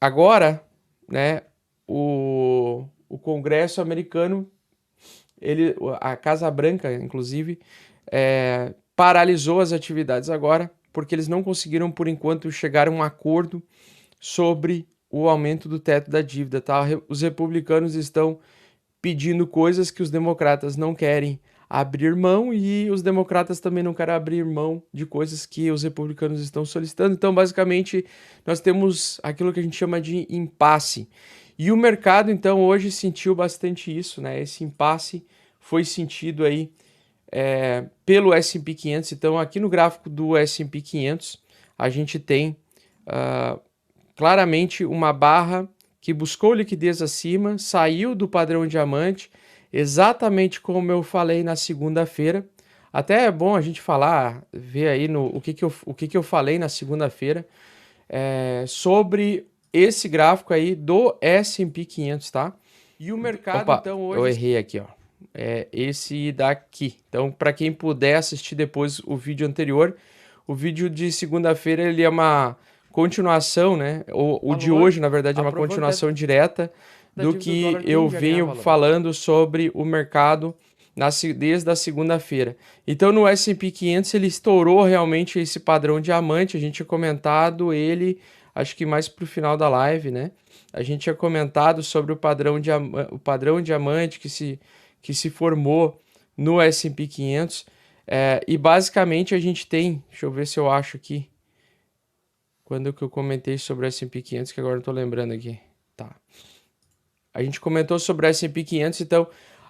Agora, né, o Congresso americano, a Casa Branca, inclusive, paralisou as atividades agora, porque eles não conseguiram, por enquanto, chegar a um acordo sobre o aumento do teto da dívida, tá? Os republicanos estão pedindo coisas que os democratas não querem abrir mão e os democratas também não querem abrir mão de coisas que os republicanos estão solicitando. Então, basicamente, nós temos aquilo que a gente chama de impasse. E o mercado, então, hoje sentiu bastante isso, né? Esse impasse foi sentido aí pelo S&P 500. Então, aqui no gráfico do S&P 500, a gente tem claramente uma barra que buscou liquidez acima, saiu do padrão diamante, exatamente como eu falei na segunda-feira. Até é bom a gente falar, ver aí o que eu falei na segunda-feira sobre esse gráfico aí do S&P 500, tá? E o mercado, Opa, então, eu hoje... errei aqui, ó. É esse daqui. Então, para quem puder assistir depois o vídeo anterior, o vídeo de segunda-feira ele é uma continuação, né? O de Valor, hoje, na verdade, é uma aprovando o teto continuação direta da do dívida do que dólar eu tende a ganhar venho valor. falando sobre o mercado desde a segunda-feira. Então, no S&P 500 ele estourou realmente esse padrão diamante. A gente tinha comentado ele, acho que mais para o final da live, né? A gente tinha comentado sobre o padrão diamante que se formou no S&P 500. E basicamente a gente tem, deixa eu ver se eu acho aqui, quando que eu comentei sobre o S&P 500, que agora não tô lembrando aqui. Tá. A gente comentou sobre o S&P 500, então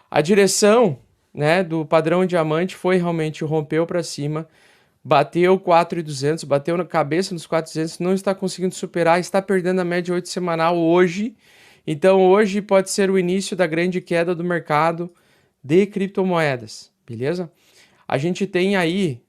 a direção, né, do padrão diamante foi realmente rompeu para cima, bateu 4.200, bateu na cabeça nos 4.200, não está conseguindo superar, está perdendo a média 8 semanal hoje. Então hoje pode ser o início da grande queda do mercado de criptomoedas, beleza? A gente tem aí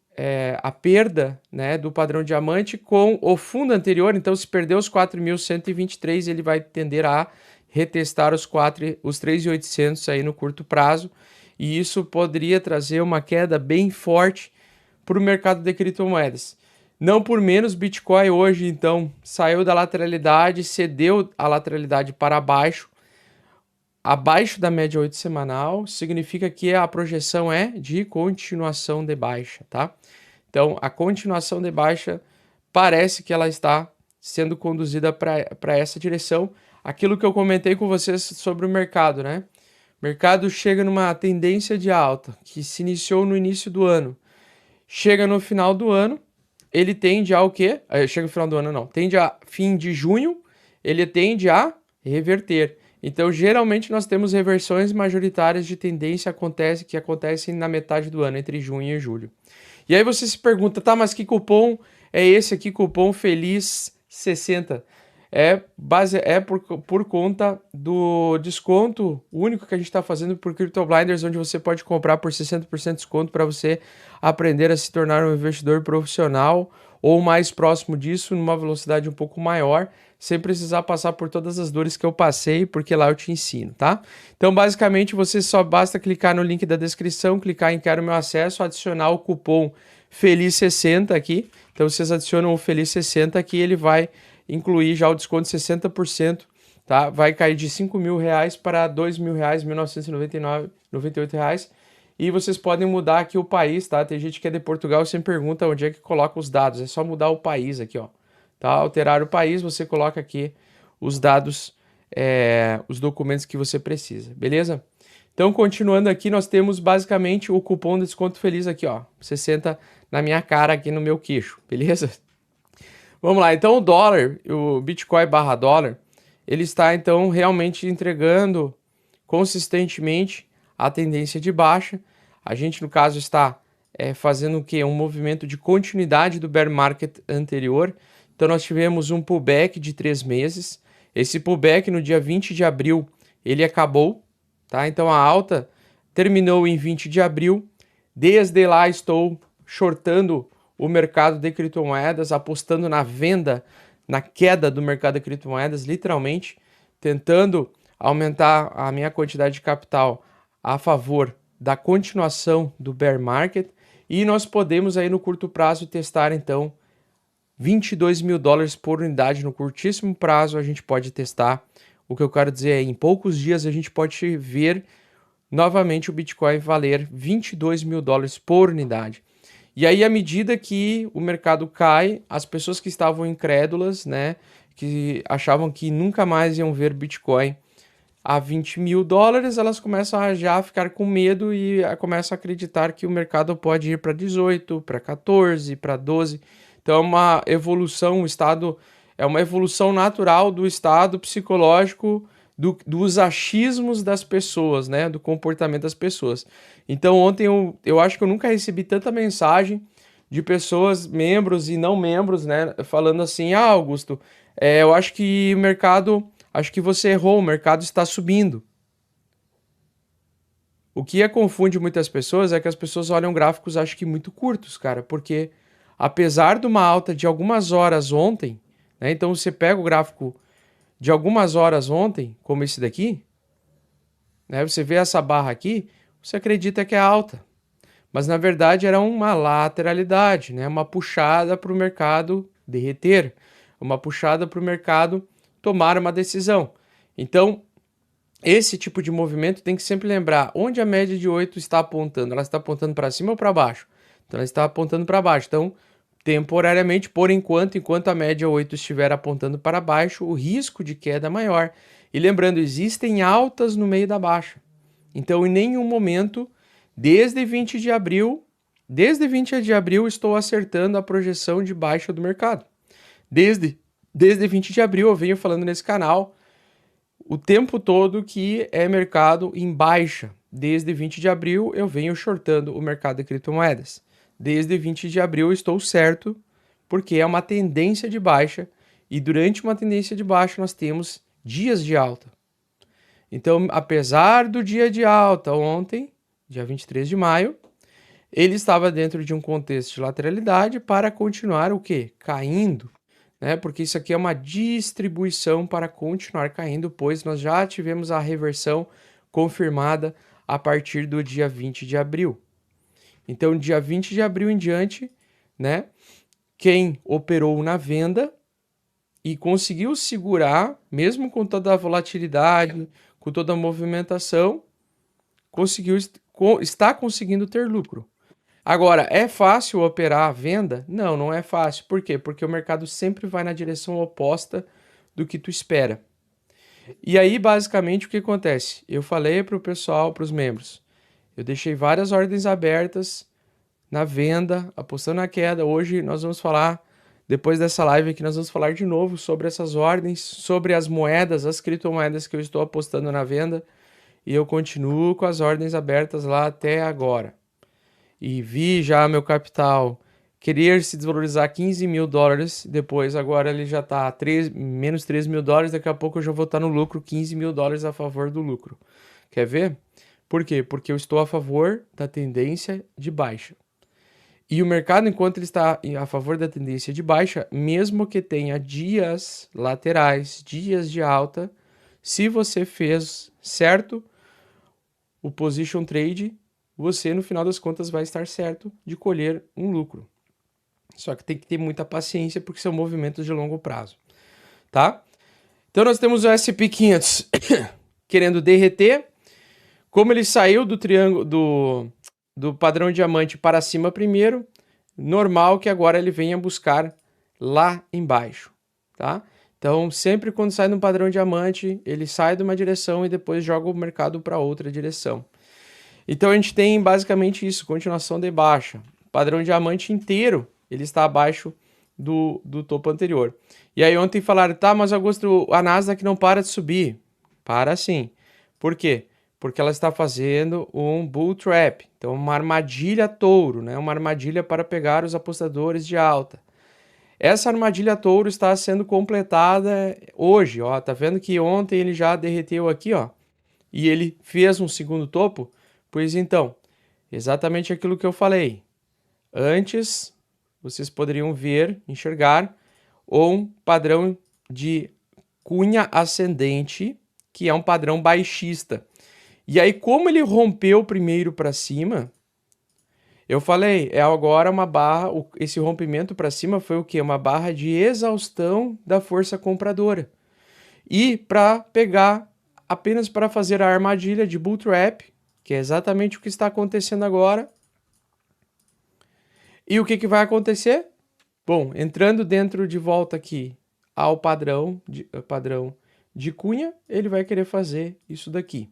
a perda, né, do padrão diamante com o fundo anterior, então se perdeu os 4.123, ele vai tender a retestar os 3.800 aí no curto prazo, e isso poderia trazer uma queda bem forte para o mercado de criptomoedas. Não por menos, Bitcoin hoje então saiu da lateralidade, cedeu a lateralidade para baixo, abaixo da média 8 semanal, significa que a projeção é de continuação de baixa, tá? Então, a continuação de baixa parece que ela está sendo conduzida para essa direção. Aquilo que eu comentei com vocês sobre o mercado, né? O mercado chega numa tendência de alta que se iniciou no início do ano. Chega no final do ano, ele tende a o quê? Chega no final do ano, não. Tende a fim de junho, ele tende a reverter. Então, geralmente, nós temos reversões majoritárias de tendência que acontecem na metade do ano, entre junho e julho. E aí você se pergunta, tá, mas que cupom é esse aqui, cupom Feliz 60? Por conta do desconto único que a gente está fazendo por Crypto Blinders, onde você pode comprar por 60% de desconto para você aprender a se tornar um investidor profissional ou mais próximo disso, numa velocidade um pouco maior, sem precisar passar por todas as dores que eu passei, porque lá eu te ensino, tá? Então, basicamente, você só basta clicar no link da descrição, clicar em Quero Meu Acesso, adicionar o cupom Feliz60 aqui. Então, vocês adicionam o Feliz60 aqui, ele vai incluir já o desconto de 60%, tá? Vai cair de R$ 5.000 para R$ 2.000, 1.998 reais. E vocês podem mudar aqui o país, tá? Tem gente que é de Portugal e sempre pergunta onde é que coloca os dados. É só mudar o país aqui, ó. Tá? Alterar o país, você coloca aqui os dados, os documentos que você precisa, beleza? Então, continuando aqui, nós temos basicamente o cupom de desconto feliz aqui, ó. 60 na minha cara aqui no meu queixo, beleza? Vamos lá, então o dólar, o Bitcoin barra dólar, ele está então realmente entregando consistentemente a tendência de baixa. A gente, no caso, está fazendo o quê? Um movimento de continuidade do bear market anterior. Então nós tivemos um pullback de 3 meses. Esse pullback no dia 20 de abril, ele acabou, tá? Então a alta terminou em 20 de abril. Desde lá estou shortando o mercado de criptomoedas, apostando na venda, na queda do mercado de criptomoedas, literalmente, tentando aumentar a minha quantidade de capital a favor da continuação do bear market, e nós podemos aí no curto prazo testar então 22 mil dólares por unidade no curtíssimo prazo a gente pode testar. O que eu quero dizer é, em poucos dias a gente pode ver novamente o Bitcoin valer 22 mil dólares por unidade. E aí, à medida que o mercado cai, as pessoas que estavam incrédulas, né, que achavam que nunca mais iam ver Bitcoin a 20 mil dólares, elas começam a já ficar com medo e começam a acreditar que o mercado pode ir para 18, para 14, para 12. Então é uma evolução, o estado é uma evolução natural do estado psicológico dos achismos das pessoas, né, do comportamento das pessoas. Então ontem eu acho que eu nunca recebi tanta mensagem de pessoas, membros e não membros, né, falando assim, Augusto, eu acho que o mercado, acho que você errou, o mercado está subindo. O que confunde muitas pessoas é que as pessoas olham gráficos, acho que muito curtos, cara, porque apesar de uma alta de algumas horas ontem, né, então você pega o gráfico de algumas horas ontem, como esse daqui, né, você vê essa barra aqui, você acredita que é alta, mas na verdade era uma lateralidade, né, uma puxada para o mercado derreter, uma puxada para o mercado tomar uma decisão. Então, esse tipo de movimento tem que sempre lembrar onde a média de 8 está apontando. Ela está apontando para cima ou para baixo? Então, ela está apontando para baixo. Então, temporariamente, por enquanto a média 8 estiver apontando para baixo, o risco de queda é maior. E lembrando, existem altas no meio da baixa. Então, em nenhum momento, desde 20 de abril, estou acertando a projeção de baixa do mercado. Desde 20 de abril eu venho falando nesse canal o tempo todo que é mercado em baixa. Desde 20 de abril eu venho shortando o mercado de criptomoedas. Desde 20 de abril eu estou certo, porque é uma tendência de baixa e durante uma tendência de baixa nós temos dias de alta. Então, apesar do dia de alta ontem, dia 23 de maio, ele estava dentro de um contexto de lateralidade para continuar o quê? Caindo. Né? Porque isso aqui é uma distribuição para continuar caindo, pois nós já tivemos a reversão confirmada a partir do dia 20 de abril. Então, dia 20 de abril em diante, né, quem operou na venda e conseguiu segurar, mesmo com toda a volatilidade, com toda a movimentação, está conseguindo ter lucro. Agora, é fácil operar a venda? Não, não é fácil. Por quê? Porque o mercado sempre vai na direção oposta do que tu espera. E aí, basicamente, o que acontece? Eu falei para o pessoal, para os membros, eu deixei várias ordens abertas na venda, apostando na queda. Hoje nós vamos falar, depois dessa live aqui, nós vamos falar de novo sobre essas ordens, sobre as moedas, as criptomoedas que eu estou apostando na venda. E eu continuo com as ordens abertas lá até agora. E vi já meu capital querer se desvalorizar 15 mil dólares, depois agora ele já está menos 3 mil dólares, daqui a pouco eu já vou estar no lucro, 15 mil dólares a favor do lucro. Quer ver? Por quê? Porque eu estou a favor da tendência de baixa. E o mercado, enquanto ele está a favor da tendência de baixa, mesmo que tenha dias laterais, dias de alta, se você fez certo o position trade, você, no final das contas, vai estar certo de colher um lucro. Só que tem que ter muita paciência, porque são movimentos de longo prazo, tá? Então, nós temos o S&P 500 querendo derreter. Como ele saiu do triângulo, do padrão diamante para cima primeiro, normal que agora ele venha buscar lá embaixo, tá? Então, sempre quando sai no padrão diamante, ele sai de uma direção e depois joga o mercado para outra direção. Então a gente tem basicamente isso, continuação de baixa. O padrão diamante inteiro, ele está abaixo do topo anterior. E aí ontem falaram, tá, mas Augusto, a Nasdaq não para de subir. Para sim. Por quê? Porque ela está fazendo um bull trap, então uma armadilha touro, né? Uma armadilha para pegar os apostadores de alta. Essa armadilha touro está sendo completada hoje, ó. Tá vendo que ontem ele já derreteu aqui, ó. E ele fez um segundo topo. Pois então, exatamente aquilo que eu falei. Antes, vocês poderiam ver, enxergar, um padrão de cunha ascendente, que é um padrão baixista. E aí, como ele rompeu primeiro para cima, Eu falei, é agora uma barra, esse rompimento para cima foi o quê? Uma barra de exaustão da força compradora. E para pegar, apenas para fazer a armadilha de bull trap, que é exatamente o que está acontecendo agora. E o que, que vai acontecer? Bom, entrando dentro de volta aqui ao padrão de Cunha, ele vai querer fazer isso daqui.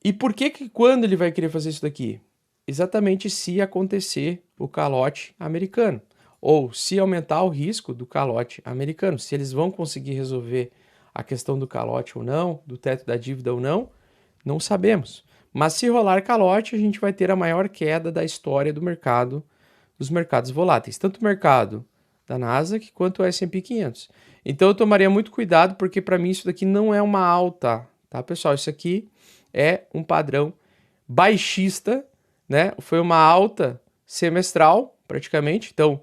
E por que quando ele vai querer fazer isso daqui? Exatamente se acontecer o calote americano, ou se aumentar o risco do calote americano, se eles vão conseguir resolver a questão do calote ou não, do teto da dívida ou não, não sabemos. Mas se rolar calote, a gente vai ter a maior queda da história do mercado, dos mercados voláteis, tanto o mercado da Nasdaq quanto o S&P 500. Então eu tomaria muito cuidado, porque para mim isso daqui não é uma alta, tá, pessoal? Isso aqui é um padrão baixista, né? Foi uma alta semestral, praticamente. Então,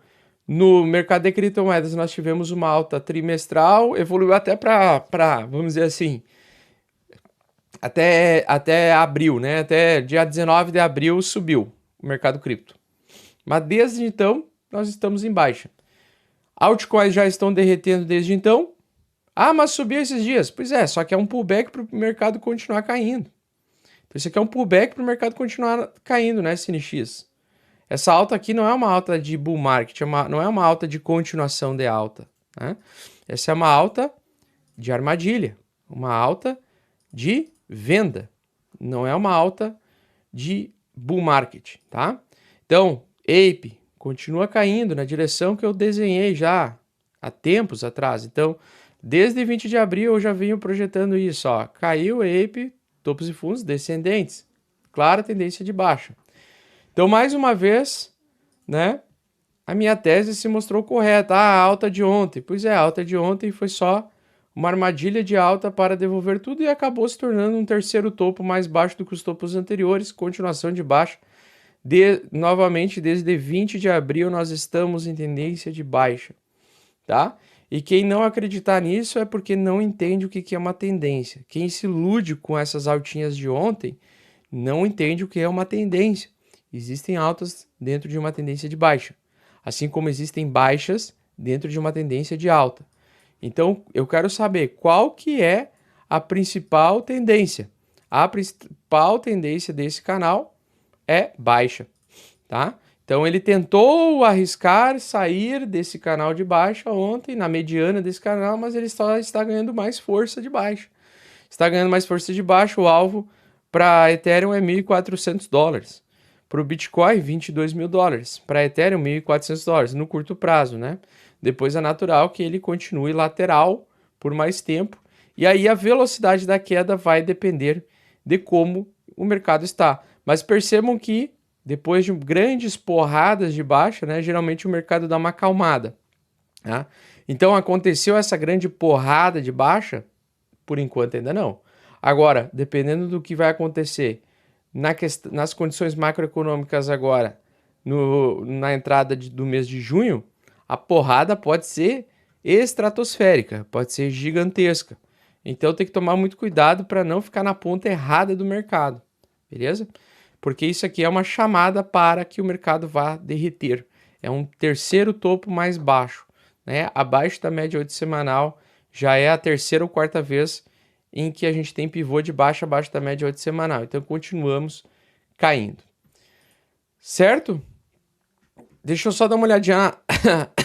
no mercado de criptomoedas, nós tivemos uma alta trimestral, evoluiu até para, vamos dizer assim, até abril, né? Até dia 19 de abril subiu o mercado cripto. Mas desde então, nós estamos em baixa. Altcoins já estão derretendo desde então. Ah, mas subiu esses dias. Pois é, só que é um pullback para o mercado continuar caindo. Então, isso aqui é um pullback para o mercado continuar caindo, né, SNX? Essa alta aqui não é uma alta de bull market, não é uma alta de continuação de alta, né? Essa é uma alta de armadilha, uma alta de venda, não é uma alta de bull market, tá? Então, Ape continua caindo na direção que eu desenhei já há tempos atrás. Então, desde 20 de abril eu já venho projetando isso, ó. Caiu Ape, topos e fundos descendentes, clara tendência de baixa. Então, mais uma vez, né, a minha tese se mostrou correta. Ah, a alta de ontem. Pois é, a alta de ontem foi só uma armadilha de alta para devolver tudo e acabou se tornando um terceiro topo mais baixo do que os topos anteriores, continuação de baixa. Novamente, desde 20 de abril, nós estamos em tendência de baixa, tá? E quem não acreditar nisso é porque não entende o que é uma tendência. Quem se ilude com essas altinhas de ontem não entende o que é uma tendência. Existem altas dentro de uma tendência de baixa, assim como existem baixas dentro de uma tendência de alta. Então, eu quero saber qual que é a principal tendência. A principal tendência desse canal é baixa, tá? Então, ele tentou arriscar sair desse canal de baixa ontem, na mediana desse canal, mas ele só está ganhando mais força de baixa. Está ganhando mais força de baixa, o alvo para Ethereum é $1.400. Para o Bitcoin, $22.000. Para Ethereum, $1.400 no curto prazo, né? Depois é natural que ele continue lateral por mais tempo. E aí a velocidade da queda vai depender de como o mercado está. Mas percebam que depois de grandes porradas de baixa, né, geralmente o mercado dá uma acalmada. Tá? Então aconteceu essa grande porrada de baixa? Por enquanto ainda não. Agora, dependendo do que vai acontecer nas condições macroeconômicas agora, na entrada do mês de junho, a porrada pode ser estratosférica, pode ser gigantesca. Então tem que tomar muito cuidado para não ficar na ponta errada do mercado, beleza? Porque isso aqui é uma chamada para que o mercado vá derreter. É um terceiro topo mais baixo, né? Abaixo da média 8 semanal, já é a terceira ou quarta vez em que a gente tem pivô de baixa abaixo da média 8 semanal. Então continuamos caindo. Certo? Deixa eu só dar uma olhadinha.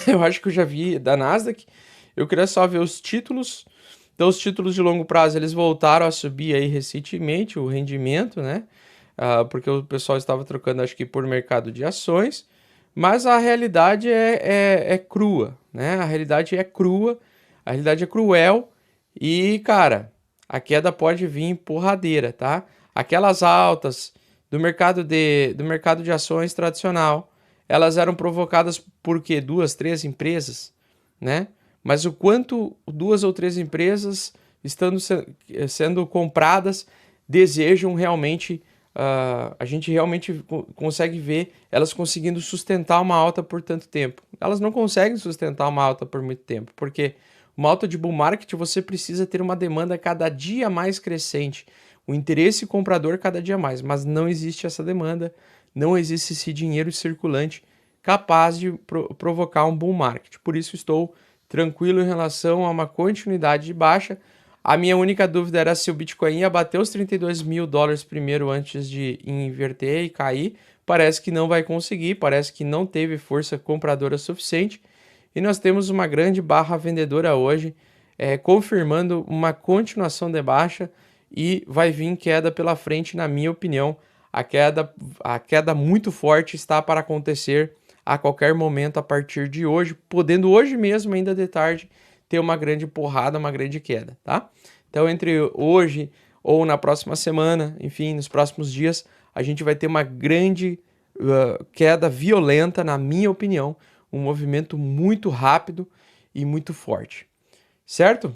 Eu acho que eu já vi da Nasdaq. Eu queria só ver os títulos. Então os títulos de longo prazo eles voltaram a subir aí recentemente o rendimento, né? Porque o pessoal estava trocando, acho que por mercado de ações. Mas a realidade é crua, né? A realidade é crua, a realidade é cruel. E, cara, a queda pode vir porradeira, tá? Aquelas altas do mercado de ações tradicional, elas eram provocadas por quê? 2, 3 empresas, né? Mas o quanto 2 ou 3 empresas estando sendo compradas desejam realmente, a gente realmente consegue ver elas conseguindo sustentar uma alta por tanto tempo. Elas não conseguem sustentar uma alta por muito tempo, porque uma alta de bull market você precisa ter uma demanda cada dia mais crescente, o interesse comprador cada dia mais, mas não existe essa demanda, não existe esse dinheiro circulante capaz de provocar um bull market. Por isso estou tranquilo em relação a uma continuidade de baixa. A minha única dúvida era se o Bitcoin ia bater os 32 mil dólares primeiro antes de inverter e cair. Parece que não vai conseguir, parece que não teve força compradora suficiente. E nós temos uma grande barra vendedora hoje, confirmando uma continuação de baixa e vai vir queda pela frente, na minha opinião. A queda muito forte está para acontecer a qualquer momento a partir de hoje, podendo hoje mesmo, ainda de tarde, ter uma grande porrada, uma grande queda, tá? Então, entre hoje ou na próxima semana, enfim, nos próximos dias, a gente vai ter uma grande queda violenta, na minha opinião, um movimento muito rápido e muito forte, certo?